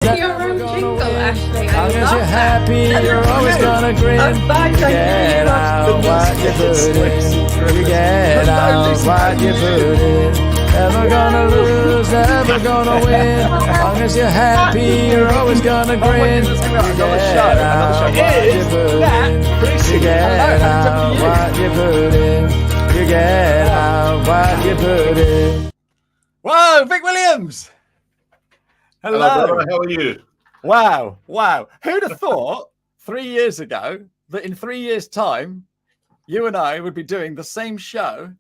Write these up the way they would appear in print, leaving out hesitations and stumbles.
Your own jingle, Ashley. As long as you're happy, you're always gonna grin. You get out what you put in. You get out what you put in. Never gonna lose, never gonna win. As long as you're happy, you're always gonna grin. You get out what you put in. You get out what you put in. You get out what you put in. Whoa, Vic Williams! Hello, brother. How are you? Wow. Who'd have thought 3 years ago that in 3 years' time, you and I would be doing the same show?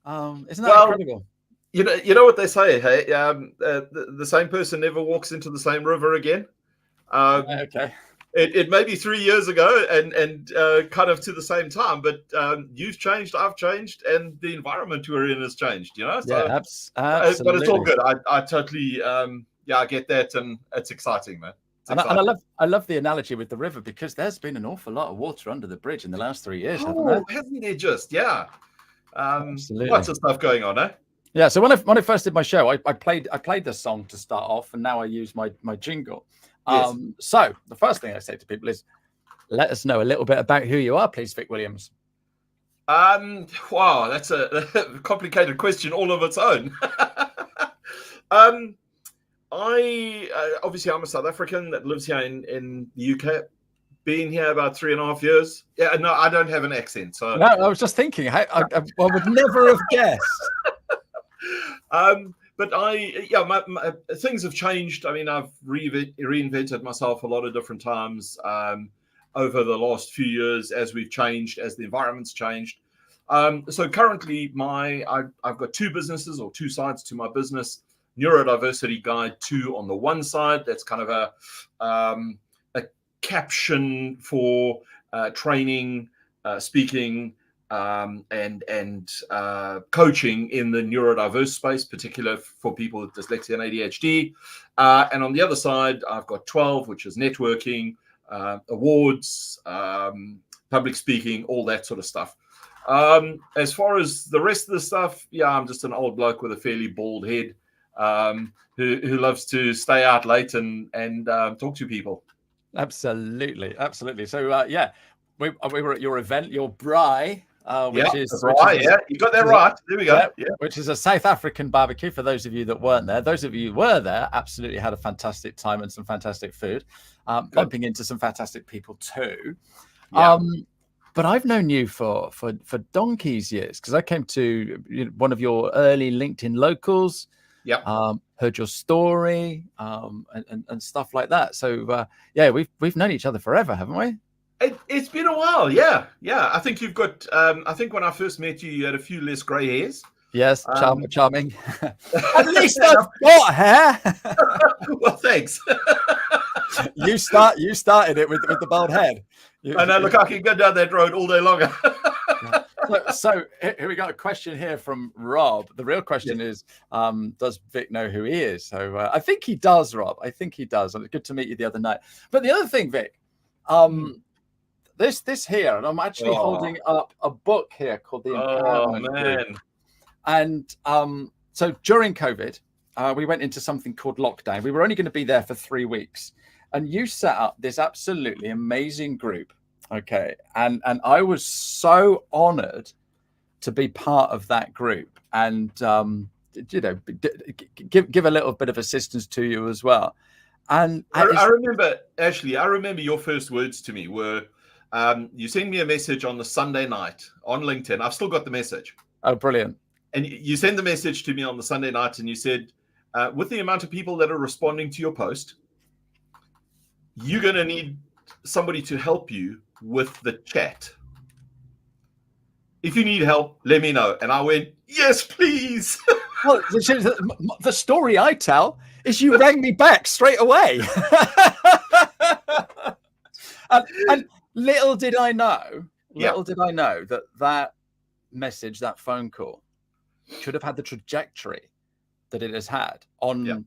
Isn't that incredible? You know what they say, hey? The same person never walks into the same river again. Okay. It may be 3 years ago and kind of to the same time, but you've changed, I've changed, and the environment we're in has changed, you know? So, yeah, absolutely. But it's all good. I totally... I get that, and it's exciting, man. And I love the analogy with the river, because there's been an awful lot of water under the bridge in the last 3 years, hasn't there? Hasn't there just? Yeah. Absolutely. Lots of stuff going on, eh? Yeah. So when I first did my show, I played the song to start off, and now I use my jingle. Yes. So the first thing I say to people is, let us know a little bit about who you are, please, Vic Williams. Wow, that's a complicated question all of its own. Obviously I'm a South African that lives here in the UK. Been here about 3.5 years. Yeah, no, I don't have an accent. So no, I was just thinking, I would never have guessed. But my things have changed. I mean, I've reinvented myself a lot of different times over the last few years as we've changed, as the environment's changed. So currently, I've got two businesses, or two sides to my business. Neurodiversity Guide 2 on the one side. That's kind of a caption for training, speaking, and coaching in the neurodiverse space, particularly for people with dyslexia and ADHD. And on the other side, I've got 12, which is networking, awards, public speaking, all that sort of stuff. As far as the rest of the stuff, I'm just an old bloke with a fairly bald head. Who loves to stay out late and talk to people. Absolutely. So we were at your event, your braai, which is you got that right. There we go. Yeah. Which is a South African barbecue. For those of you that weren't there, those of you who were there absolutely had a fantastic time and some fantastic food, bumping into some fantastic people too. Yeah. But I've known you for donkey's years, because I came to one of your early LinkedIn locals. Yeah. Heard your story, and stuff like that. So we've known each other forever, haven't we? It's been a while. Yeah. I think you've got. I think when I first met you, you had a few less grey hairs. Yes, charming. At least I've got hair. Well, thanks. You started it with the bald head. I know. Look, I can go down that road all day longer. So here we got a question here from Rob. The real question is, does Vic know who he is? So I think he does, Rob. I think he does. And it's good to meet you the other night. But the other thing, Vic, this here, and I'm actually holding up a book here called The Empowerment Group. And so during COVID, we went into something called lockdown. We were only going to be there for 3 weeks. And you set up this absolutely amazing group. Okay. And I was so honored to be part of that group and, give a little bit of assistance to you as well. And I remember, Ashley, your first words to me were, you sent me a message on the Sunday night on LinkedIn. I've still got the message. Oh, brilliant. And you sent the message to me on the Sunday night and you said, with the amount of people that are responding to your post, you're going to need somebody to help you with the chat. If you need help, let me know. And I went, yes, please. Well, the story I tell is you rang me back straight away. and little did I know that message, that phone call should have had the trajectory that it has had on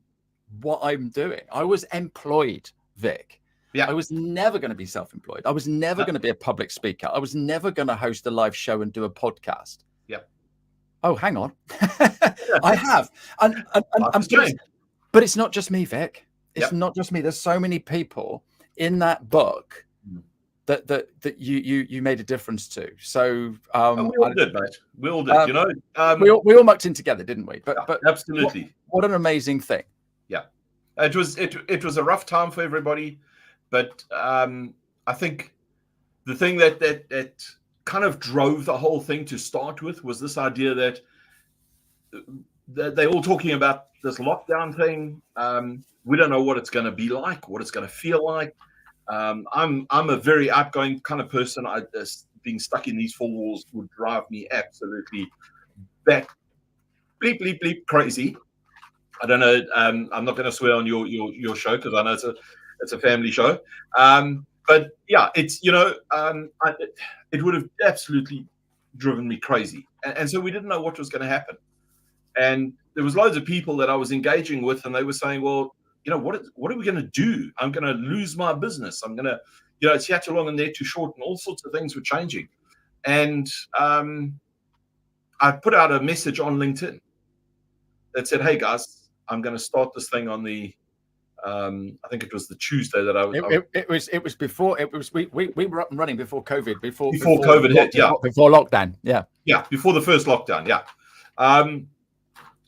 what I'm doing. I was employed, Vic. Yeah. I was never going to be self-employed. I was never going to be a public speaker. I was never going to host a live show and do a podcast. Yeah. Oh, hang on. I have. But it's not just me, Vic. it's not just me. There's so many people in that book that you made a difference to. So we all did, mate. We all did. We all mucked in together, didn't we? But absolutely. What an amazing thing. Yeah, it was a rough time for everybody, but I think the thing that kind of drove the whole thing to start with was this idea that they're all talking about this lockdown thing. We don't know what it's going to be like, what it's going to feel like. I'm a very outgoing kind of person. Being stuck in these four walls would drive me absolutely bleep crazy. I don't know. I'm not going to swear on your show because I know it's a family show. But yeah, it's it would have absolutely driven me crazy, and so we didn't know what was going to happen. And there was loads of people that I was engaging with, and they were saying, "Well, what are we going to do? I'm going to lose my business. I'm going to, it's here too long and there too short," and all sorts of things were changing. And I put out a message on LinkedIn that said, "Hey guys, I'm going to start this thing on the." I think it was the Tuesday that I was. It was before. It was we were up and running before COVID. Before COVID hit. Yeah. Before lockdown. Yeah. Yeah. Before the first lockdown. Yeah.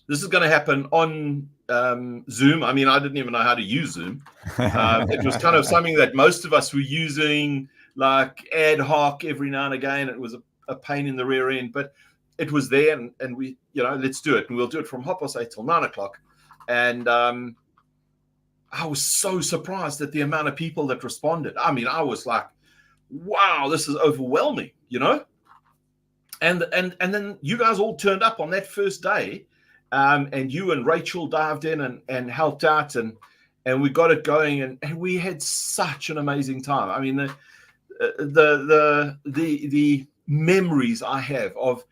This is going to happen on Zoom. I mean, I didn't even know how to use Zoom. It was kind of something that most of us were using, like ad hoc every now and again. It was a pain in the rear end, but it was there, and we, let's do it, and we'll do it from 8:30 till 9:00. And I was so surprised at the amount of people that responded. I mean, I was like, wow, this is overwhelming, And then you guys all turned up on that first day, and you and Rachel dived in and helped out, and we got it going, and we had such an amazing time. I mean, the memories I have of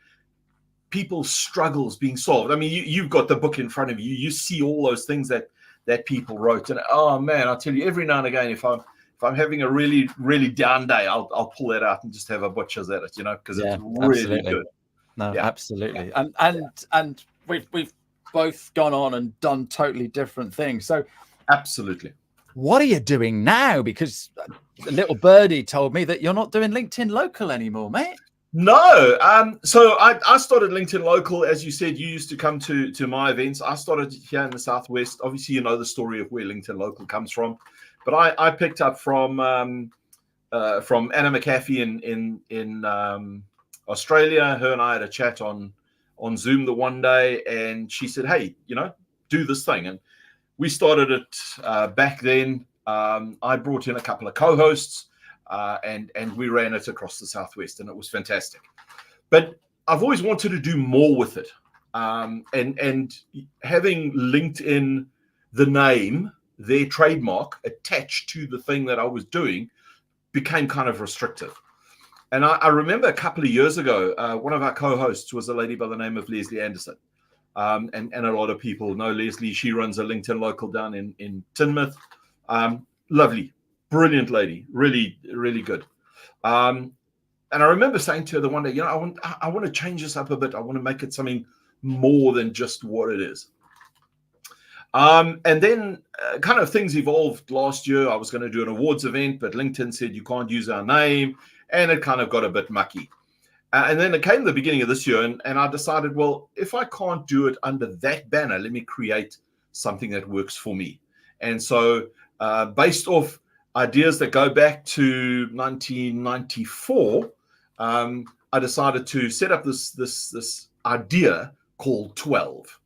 people's struggles being solved. I mean, you've got the book in front of you. You see all those things that people wrote, and oh man, I'll tell you, every now and again, if I'm having a really, really down day, I'll pull that out and just have a butcher's at it, because it's really good. No, absolutely. And we've both gone on and done totally different things. So absolutely. What are you doing now? Because a little birdie told me that you're not doing LinkedIn Local anymore, mate. No. So I started LinkedIn Local. As you said, you used to come to my events. I started here in the Southwest. Obviously, you know the story of where LinkedIn Local comes from. But I picked up from Anna McAfee in Australia. Her and I had a chat on Zoom the one day, and she said, "Hey, do this thing." And we started it back then. I brought in a couple of co-hosts, and we ran it across the Southwest, and it was fantastic. But I've always wanted to do more with it, and having LinkedIn, the name, their trademark attached to the thing that I was doing, became kind of restrictive. And I remember a couple of years ago, one of our co-hosts was a lady by the name of Leslie Anderson. And a lot of people know Leslie. She runs a LinkedIn Local down in Teignmouth. Lovely, brilliant lady, really, really good. And I remember saying to her the one day, I want to change this up a bit. I want to make it something more than just what it is. And then kind of things evolved last year. I was going to do an awards event, but LinkedIn said you can't use our name, and it kind of got a bit mucky. And then it came the beginning of this year, and I decided, well, if I can't do it under that banner, let me create something that works for me. And so based off ideas that go back to 1994, I decided to set up this idea called 12.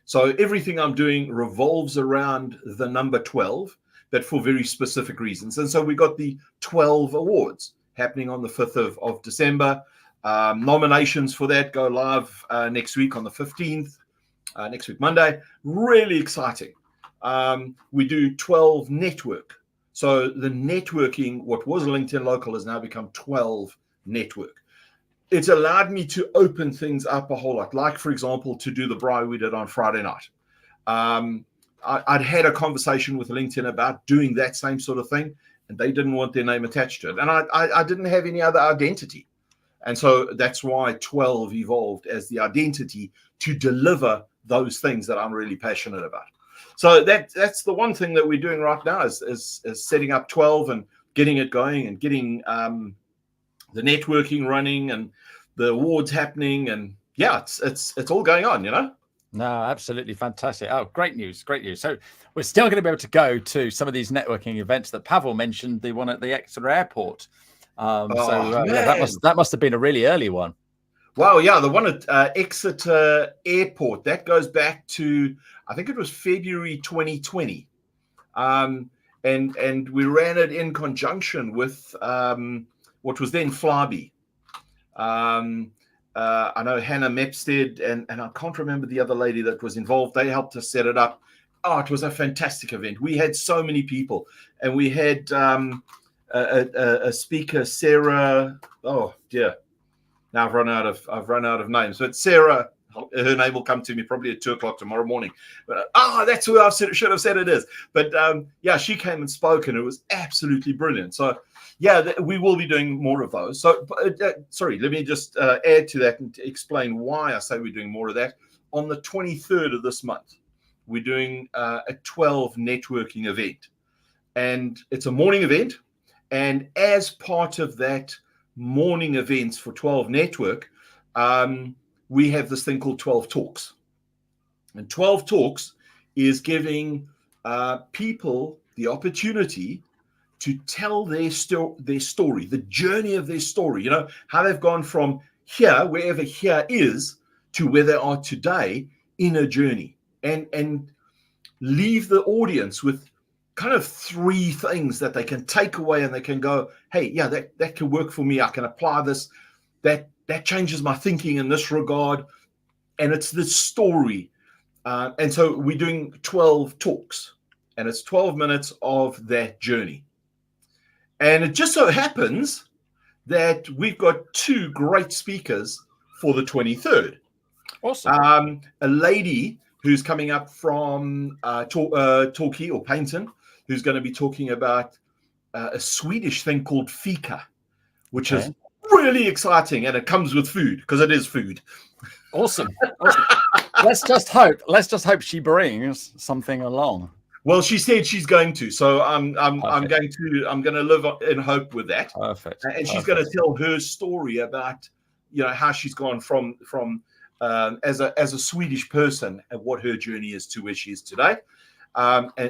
So everything I'm doing revolves around the number 12, but for very specific reasons. And so we got the 12 awards happening on the 5th of December. Nominations for that go live next week on the 15th, next week, Monday. Really exciting. We do 12 network. So the networking, what was LinkedIn Local, has now become 12 network. It's allowed me to open things up a whole lot. Like, for example, to do the braai we did on Friday night. I'd had a conversation with LinkedIn about doing that same sort of thing, and they didn't want their name attached to it. And I didn't have any other identity. And so that's why 12 evolved as the identity to deliver those things that I'm really passionate about. So that's the one thing that we're doing right now is setting up 12 and getting it going and getting the networking running and the awards happening. And yeah, it's all going on, you know. No, absolutely fantastic. Oh, great news. Great news. So we're still going to be able to go to some of these networking events that Pavel mentioned, the one at the Exeter airport. Yeah, that must have been a really early one. Wow, yeah, the one at Exeter Airport, that goes back to, I think it was February 2020. And we ran it in conjunction with what was then Flybe. I know Hannah Mepstead and I can't remember the other lady that was involved. They helped us set it up. Oh, it was a fantastic event. We had so many people, and we had a speaker, Sarah. Oh dear, now I've run out of names. But Sarah, her name will come to me probably at 2:00 tomorrow morning. But that's who I should have said it is. But yeah, she came and spoke, and it was absolutely brilliant. So yeah, we will be doing more of those. So sorry, let me just add to that and explain why I say we're doing more of that. On the 23rd of this month, we're doing a 12 networking event, and it's a morning event. And as part of that morning events for 12 network, we have this thing called 12 talks. And 12 talks is giving people the opportunity to tell their story, the journey of their story, you know, how they've gone from here, wherever here is, to where they are today in a journey, and leave the audience with kind of 3 things that they can take away, and they can go, hey, yeah, that can work for me. I can apply this. That changes my thinking in this regard. And it's this story. And so we're doing 12 talks, and it's 12 minutes of that journey. And it just so happens that we've got 2 great speakers for the 23rd. Awesome. A lady who's coming up from Torquay or Paynton, who's going to be talking about a Swedish thing called fika, which is really exciting, and it comes with food because it is food. Awesome. Let's just hope she brings something along. Well, she said she's going to, so I'm going to live in hope with that. Perfect. And she's going to tell her story about, you know, how she's gone from as a Swedish person and what her journey is to where she is today,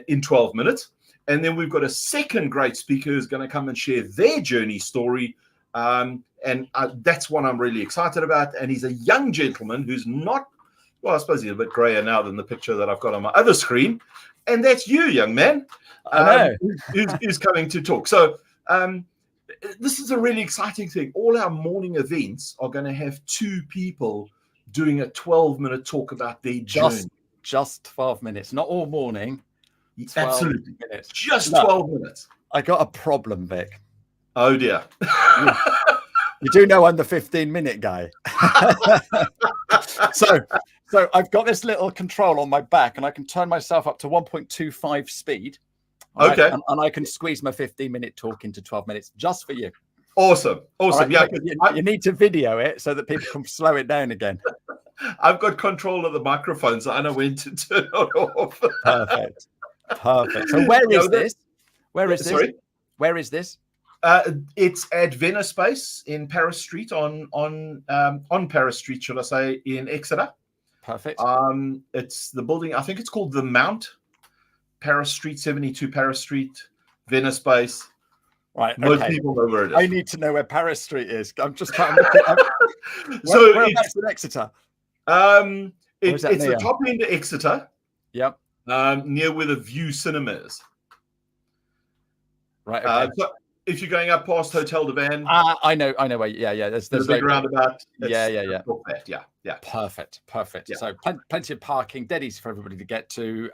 in 12 minutes. And then we've got a second great speaker who's going to come and share their journey story. And that's one I'm really excited about. And he's a young gentleman who's not, well, I suppose he's a bit grayer now than the picture that I've got on my other screen. And that's you, young man, who's coming to talk. So this is a really exciting thing. All our morning events are going to have 2 people doing a 12-minute talk about their journey. Just 12 minutes, not all morning. Absolutely. Minutes. Just 12 minutes. I got a problem, Vic. Oh, dear. You do know I'm the 15-minute guy. So I've got this little control on my back, and I can turn myself up to 1.25 speed. Okay. Right? And I can squeeze my 15-minute talk into 12 minutes just for you. Awesome. Right, yeah. You need to video it so that people can slow it down again. I've got control of the microphone, so I know when to turn it off. Perfect. So where is this? Where is this? Sorry? Where is this? It's at Venice Space in Paris Street, on Paris Street, shall I say, in Exeter. Perfect. It's the building, I think it's called The Mount, Paris Street, 72 Paris Street, Venice Space. Right. Most people know where it is. I need to know where Paris Street is. I'm just trying to look at whereabouts in Exeter? It's the top end of Exeter. Yep. Near where the View Cinema is. Right. Okay. So if you're going up past Hotel de Van, I know where. Yeah. There's the big roundabout. Yeah. Perfect. Perfect. Yeah. So plenty of parking, dead easy for everybody to get to.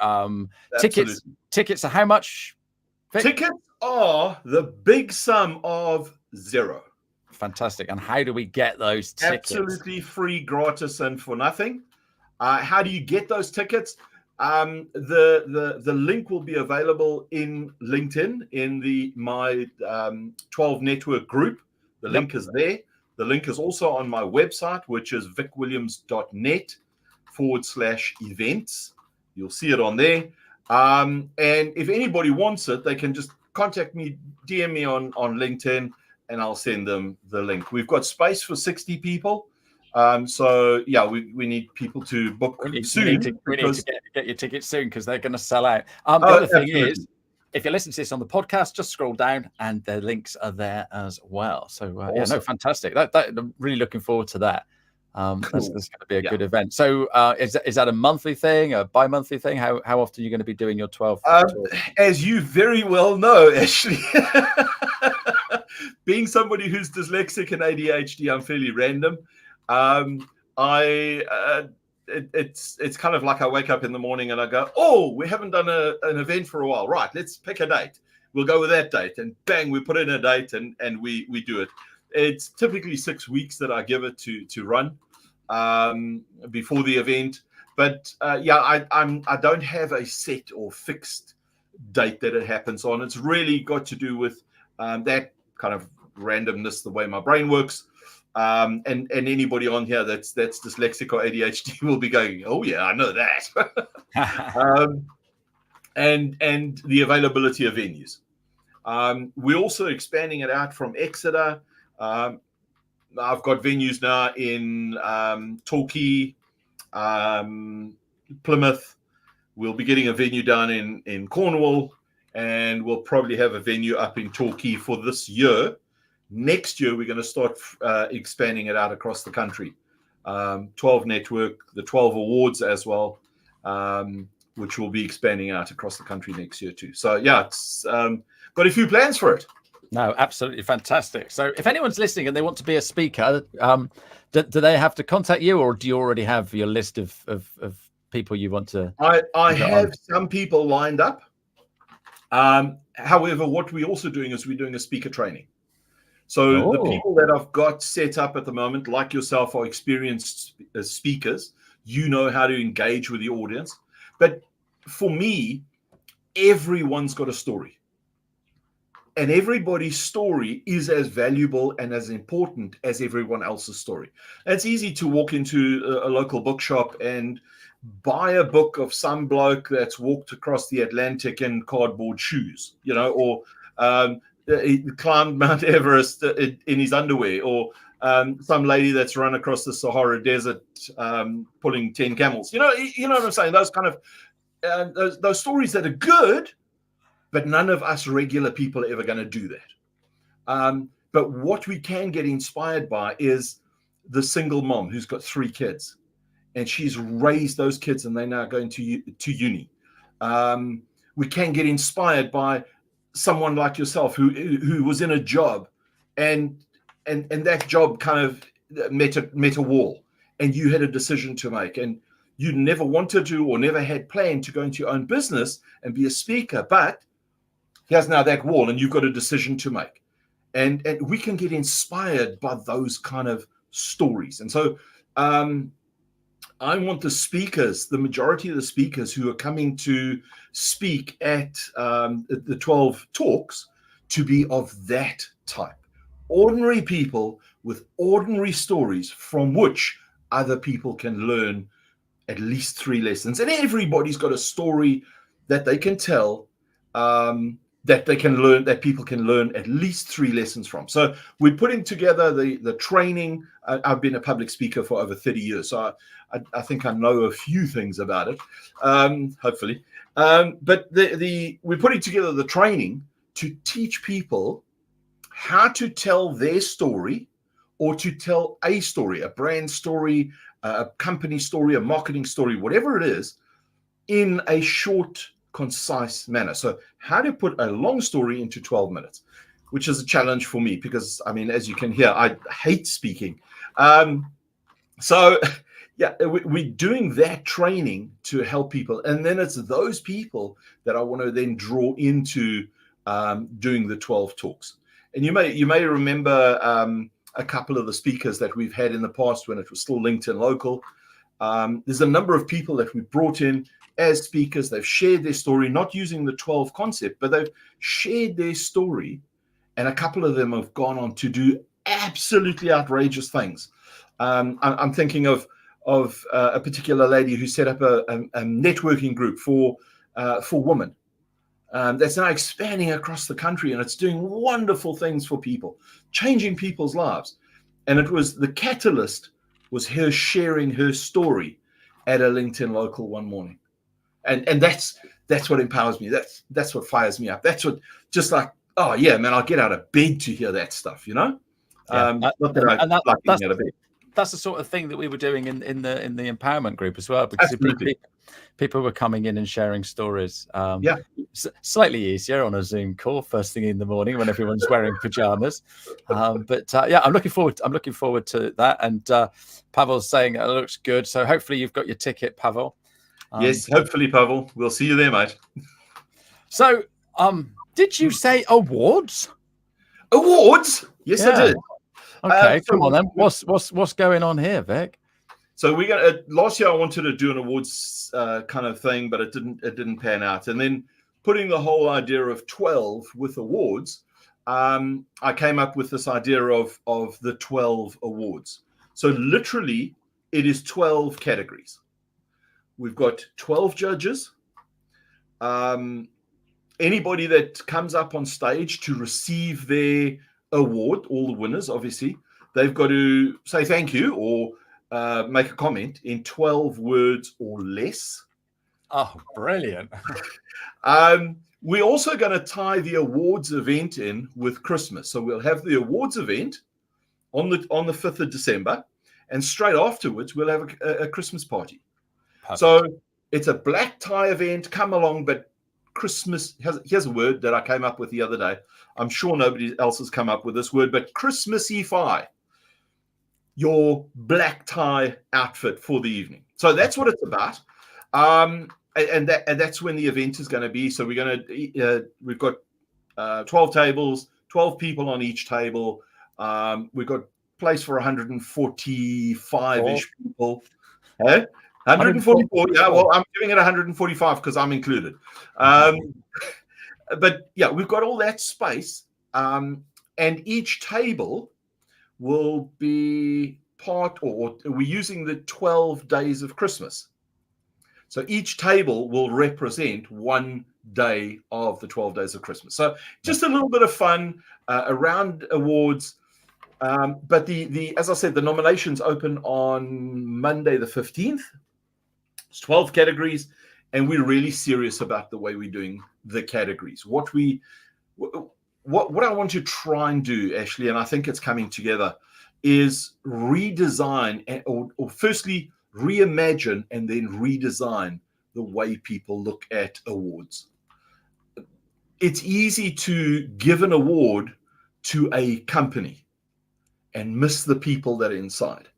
Tickets are how much? Vic? Tickets are the big sum of $0. Fantastic. And how do we get those tickets? Absolutely free, gratis, and for nothing. How do you get those tickets? The link will be available in LinkedIn in the My 12 Network group. The link is there. The link is also on my website, which is vicwilliams.net/events. You'll see it on there. And if anybody wants it, they can just contact me, DM me on LinkedIn, and I'll send them the link. We've got space for 60 people. So yeah, we need people to book soon. We need to get your tickets soon because they're going to sell out. The other thing is, if you listen to this on the podcast, just scroll down and the links are there as well. So awesome. Yeah, no, fantastic. That I'm really looking forward to that. Cool. That's going to be a good event. So is that a monthly thing, a bi-monthly thing? How often are you going to be doing your 12? As you very well know, Ashley, being somebody who's dyslexic and ADHD, I'm fairly random. It's kind of like I wake up in the morning and I go, oh, we haven't done an event for a while. Right, let's pick a date. We'll go with that date. And bang, we put in a date and we do it. It's typically 6 weeks that I give it to run before the event. But yeah, I don't have a set or fixed date that it happens on. It's really got to do with that kind of randomness, the way my brain works. And anybody on here that's dyslexic or ADHD will be going, oh yeah, I know that. And the availability of venues. We're also expanding it out from Exeter. I've got venues now in Torquay, Plymouth. We'll be getting a venue down in Cornwall, and we'll probably have a venue up in Torquay for this year. Next year, we're going to start expanding it out across the country. 12 Network, the 12 Awards as well, which will be expanding out across the country next year too. So yeah, it's got a few plans for it. No, absolutely fantastic. So if anyone's listening and they want to be a speaker, do they have to contact you, or do you already have your list of people you want to? I have some people lined up. However, what we're also doing is we're doing a speaker training. So the people that I've got set up at the moment, like yourself, are experienced speakers. You know how to engage with the audience. But for me, everyone's got a story. And everybody's story is as valuable and as important as everyone else's story. And it's easy to walk into a local bookshop and buy a book of some bloke that's walked across the Atlantic in cardboard shoes, or he climbed Mount Everest in his underwear, or some lady that's run across the Sahara Desert pulling 10 camels. You know what I'm saying? Those kind of those stories that are good, but none of us regular people are ever going to do that. But what we can get inspired by is the single mom who's got 3 kids, and she's raised those kids, and they're now going to uni. We can get inspired by someone like yourself who was in a job and that job kind of met a wall, and you had a decision to make, and you never wanted to or never had planned to go into your own business and be a speaker, but here's now that wall and you've got a decision to make. And we can get inspired by those kind of stories. And so I want the majority of the speakers who are coming to speak at the 12 talks to be of that type. Ordinary people with ordinary stories from which other people can learn at least 3 lessons. And everybody's got a story that they can tell, that they can learn, that people can learn at least 3 lessons from. So we're putting together the training. I've been a public speaker for over 30 years, so I think I know a few things about it, hopefully. But we're putting together the training to teach people how to tell their story, or to tell a story, a brand story, a company story, a marketing story, whatever it is, in a short, concise manner. So how to put a long story into 12 minutes, which is a challenge for me because, I mean, as you can hear, I hate speaking. So yeah, we're doing that training to help people. And then it's those people that I want to then draw into doing the 12 talks. And you may remember a couple of the speakers that we've had in the past when it was still LinkedIn Local. There's a number of people that we brought in as speakers. They've shared their story, not using the 12 concept, but they've shared their story. And a couple of them have gone on to do absolutely outrageous things. I'm thinking of a particular lady who set up a networking group for for women. That's now expanding across the country, and it's doing wonderful things for people, changing people's lives. And it was the catalyst was her sharing her story at a LinkedIn local one morning. And that's what empowers me. That's what fires me up. That's what, just like, oh yeah, man, I'll get out of bed to hear that stuff, you know? Yeah. Not that I like getting out of bed. That's the sort of thing that we were doing in the empowerment group as well, because people were coming in and sharing stories. Slightly easier on a Zoom call first thing in the morning when everyone's wearing pajamas. But I'm looking forward to that. And Pavel's saying it looks good. So hopefully you've got your ticket, Pavel. Yes, hopefully, Pavel. We'll see you there, mate. So, did you say awards? Awards? Yes, I did. Okay, come on then. What's going on here, Vic? So we're gonna. Last year I wanted to do an awards kind of thing, but it didn't pan out. And then putting the whole idea of 12 with awards, I came up with this idea of the 12 awards. So literally, it is 12 categories. We've got 12 judges. Anybody that comes up on stage to receive their award, all the winners, obviously, they've got to say thank you or make a comment in 12 words or less. Oh, brilliant. We're also going to tie the awards event in with Christmas. So we'll have the awards event on the 5th of December, and straight afterwards, we'll have a Christmas party. Perfect. So it's a black tie event. Come along, but Christmas. Here's a word that I came up with the other day. I'm sure nobody else has come up with this word, but Christmasify your black tie outfit for the evening. So that's what it's about. And that's when the event is going to be. So we've got 12 tables, 12 people on each table. We've got place for 145-ish people. Hey? 144. Yeah, well, I'm giving it 145 because I'm included. But yeah, we've got all that space, and each table will be part, or we're using the 12 days of Christmas. So each table will represent one day of the 12 days of Christmas. So just a little bit of fun around awards. But as I said, the nominations open on Monday the 15th. It's 12 categories, and we're really serious about the way we're doing the categories. What I want to try and do, Ashley, and I think it's coming together, is redesign or firstly reimagine and then redesign the way people look at awards. It's easy to give an award to a company and miss the people that are inside.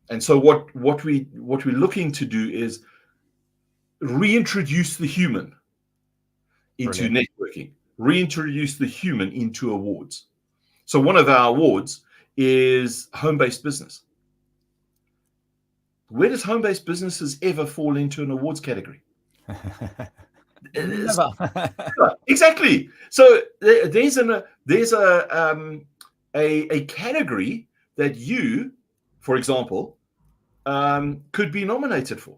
And so what we're looking to do is reintroduce the human into networking, reintroduce the human into awards. So one of our awards is home-based business. Where does home-based businesses ever fall into an awards category? Never. Exactly. So there's a category that you, for example, could be nominated for.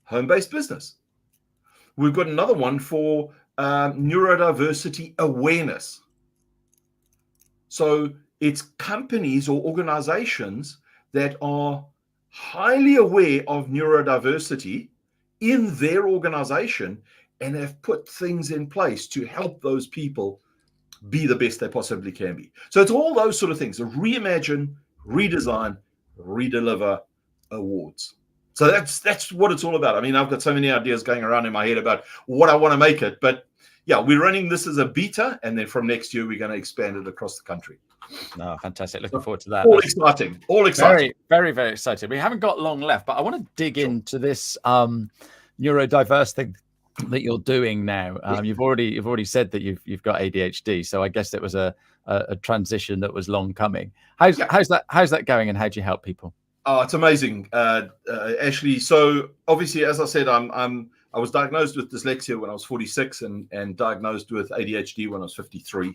Home-based business. We've got another one for neurodiversity awareness. So it's companies or organizations that are highly aware of neurodiversity in their organization and have put things in place to help those people be the best they possibly can be. So it's all those sort of things: reimagine, redesign, redeliver awards. So that's what it's all about. I mean, I've got so many ideas going around in my head about what I want to make it, but yeah, we're running this as a beta, and then from next year we're going to expand it across the country. No, fantastic. Looking forward to that. All exciting. Very, very, very excited. We haven't got long left, but I want to dig into this neurodiverse thing that you're doing now. You've already said that you've got ADHD, so I guess it was a transition that was long coming. How's that going, and how do you help people? Oh, it's amazing, Ashley. So obviously, as I said, I was diagnosed with dyslexia when I was 46 and diagnosed with ADHD when I was 53.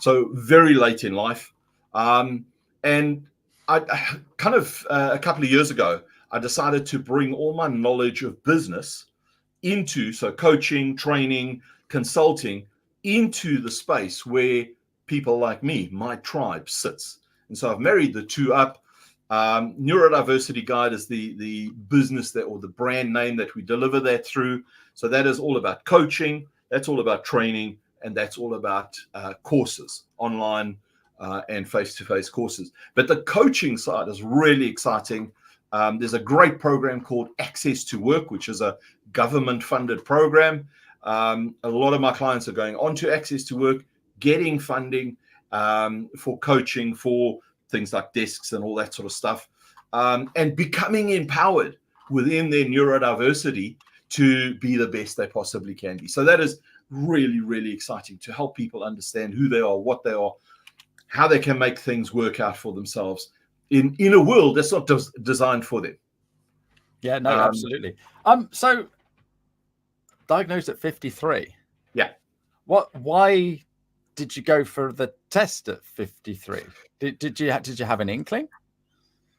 So very late in life. And I kind of a couple of years ago, I decided to bring all my knowledge of business into, so coaching, training, consulting, into the space where people like me, my tribe, sits. And so I've married the two up. Neurodiversity Guide is the business that, or the brand name that we deliver that through. So that is all about coaching, that's all about training, and that's all about courses, online and face-to-face courses. But the coaching side is really exciting. There's a great program called Access to Work, which is a government-funded program. A lot of my clients are going on to Access to Work, getting funding for coaching, for things like desks and all that sort of stuff, and becoming empowered within their neurodiversity to be the best they possibly can be. So that is really, really exciting, to help people understand who they are, what they are, how they can make things work out for themselves in a world that's not designed for them. Yeah, no, absolutely. So diagnosed at 53. Yeah. Why did you go for the test at 53? Did you have an inkling?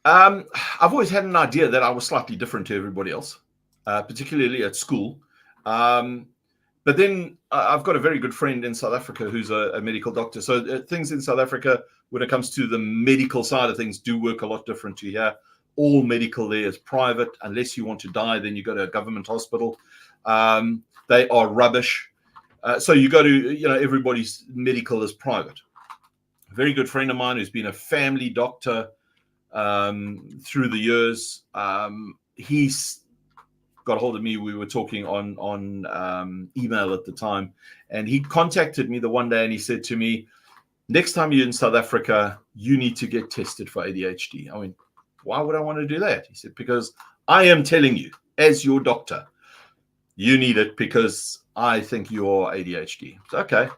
I've always had an idea that I was slightly different to everybody else, particularly at school. But then I've got a very good friend in South Africa who's a medical doctor. So things in South Africa, when it comes to the medical side of things, do work a lot different to here. All medical there is private. Unless you want to die, then you go to a government hospital. They are rubbish. So you go to, everybody's medical is private. A very good friend of mine who's been a family doctor through the years. He's got hold of me. We were talking on email at the time, and he contacted me the one day and he said to me, next time you're in South Africa, you need to get tested for ADHD. I went, why would I want to do that? He said, because I am telling you, as your doctor, you need it because I think you're ADHD. So, okay.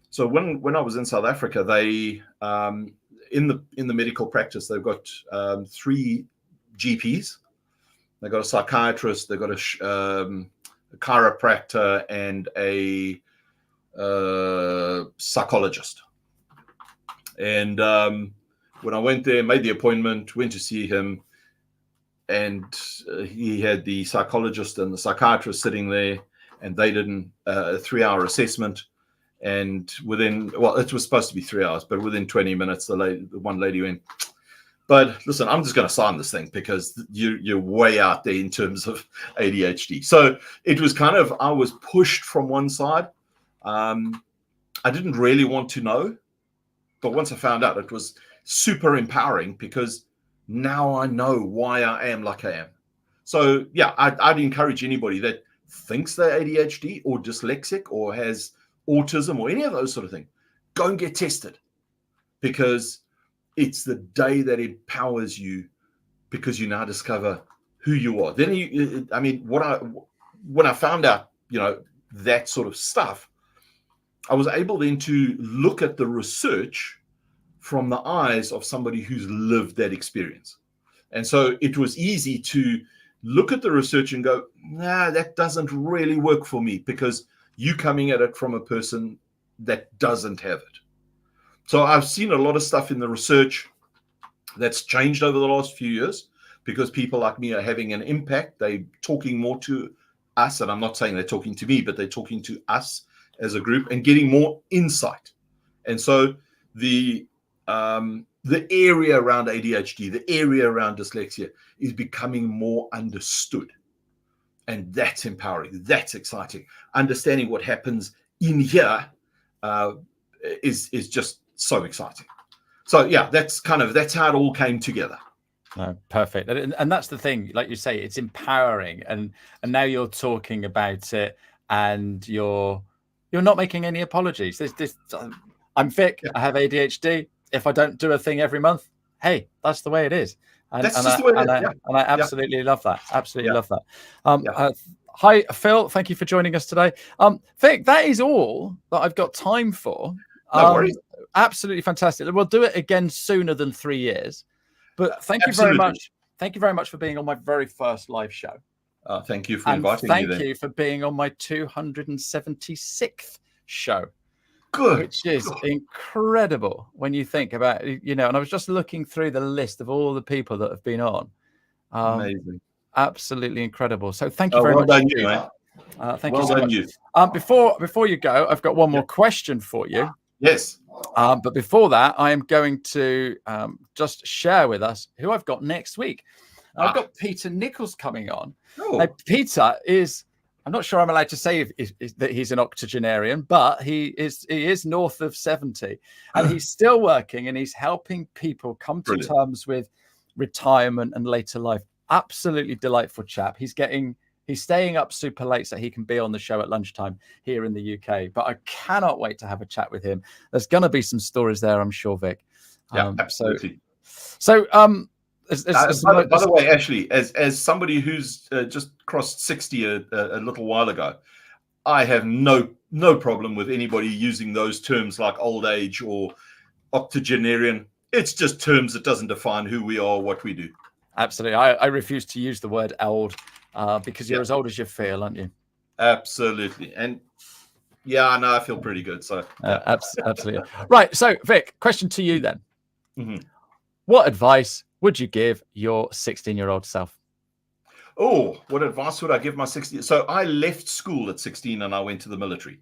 So when I was in South Africa, they in the medical practice, they've got 3 GPs. They've got a psychiatrist, they've got a chiropractor, and a psychologist. And when I went there, made the appointment, went to see him, and he had the psychologist and the psychiatrist sitting there, and they did a 3-hour assessment. And within, well, it was supposed to be 3 hours, but within 20 minutes, the one lady went, but listen, I'm just going to sign this thing because you're way out there in terms of ADHD. So it was kind of, I was pushed from one side. I didn't really want to know, but once I found out, it was super empowering because now I know why I am like I am. So yeah, I'd encourage anybody that thinks they're ADHD or dyslexic or has autism or any of those sort of things, go and get tested, because it's the day that empowers you, because you now discover who you are. Then when I found out, that sort of stuff, I was able then to look at the research from the eyes of somebody who's lived that experience. And so it was easy to look at the research and go, nah, that doesn't really work for me, because you coming at it from a person that doesn't have it. So I've seen a lot of stuff in the research that's changed over the last few years because people like me are having an impact. They're talking more to us, and I'm not saying they're talking to me, but they're talking to us as a group and getting more insight. And so the area around ADHD, the area around dyslexia is becoming more understood. And that's empowering. That's exciting. Understanding what happens in here is just so exciting. So yeah, that's how it all came together. No, perfect. And that's the thing, like you say, it's empowering. And now you're talking about it, and you're not making any apologies. I'm Vic. Yeah. I have ADHD. If I don't do a thing every month, hey, that's the way it is. And I absolutely love that. Absolutely love that. Hi, Phil. Thank you for joining us today. Vic, that is all that I've got time for. No worries. Absolutely fantastic. We'll do it again sooner than 3 years. But thank you very much. Thank you very much for being on my very first live show. Thank you for inviting me. Thank you for being on my 276th show. Good. Which is incredible when you think about it, and I was just looking through the list of all the people that have been on. Amazing. Absolutely incredible. So thank you very much. Done you, man. Thank well you so done, much. you. Before you go, I've got one more question for you. Yes. But before that, I am going to just share with us who I've got next week. I've got Peter Nichols coming on. Oh. Now, Peter is, I'm not sure I'm allowed to say that he's an octogenarian, but he is north of 70, and he's still working, and he's helping people come to terms with retirement and later life. Absolutely delightful chap. He's staying up super late so he can be on the show at lunchtime here in the UK. But I cannot wait to have a chat with him. There's going to be some stories there, I'm sure, Vic. Yeah, absolutely. So, by the way, Ashley, as somebody who's just crossed 60 a little while ago, I have no problem with anybody using those terms like old age or octogenarian. It's just terms that doesn't define who we are or what we do. Absolutely. I refuse to use the word old because you're as old as you feel, aren't you? Absolutely. And yeah, no, I feel pretty good. So absolutely. Right. So, Vic, question to you then. Mm-hmm. What advice would you give your 16-year-old self? Oh, what advice would I give my 16? So I left school at 16 and I went to the military.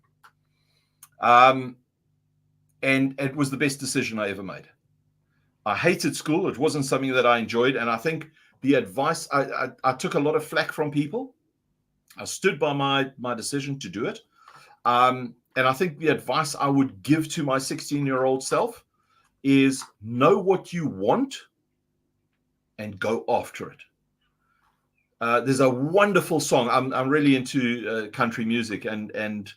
And it was the best decision I ever made. I hated school. It wasn't something that I enjoyed. And I think the advice, I took a lot of flack from people. I stood by my decision to do it. And I think the advice I would give to my 16-year-old self is know what you want and go after it. There's a wonderful song. I'm really into country music, and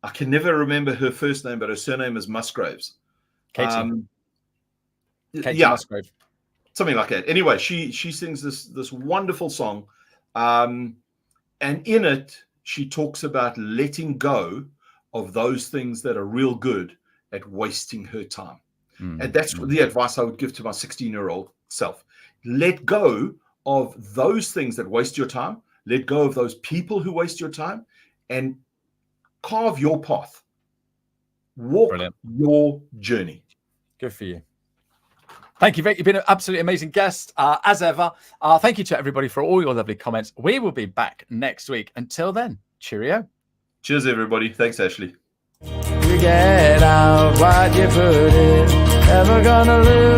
I can never remember her first name, but her surname is Musgraves. Katie Musgrave. Something like that. Anyway, she sings this wonderful song, and in it she talks about letting go of those things that are real good at wasting her time. And that's the advice I would give to my 16-year-old self. Let go of those things that waste your time. Let go of those people who waste your time, and carve your path. Walk your journey. Good for you. Thank you, Vic. You've been an absolutely amazing guest, as ever. Thank you to everybody for all your lovely comments. We will be back next week. Until then, cheerio. Cheers, everybody. Thanks, Ashley. You get out what you put in. Never gonna lose.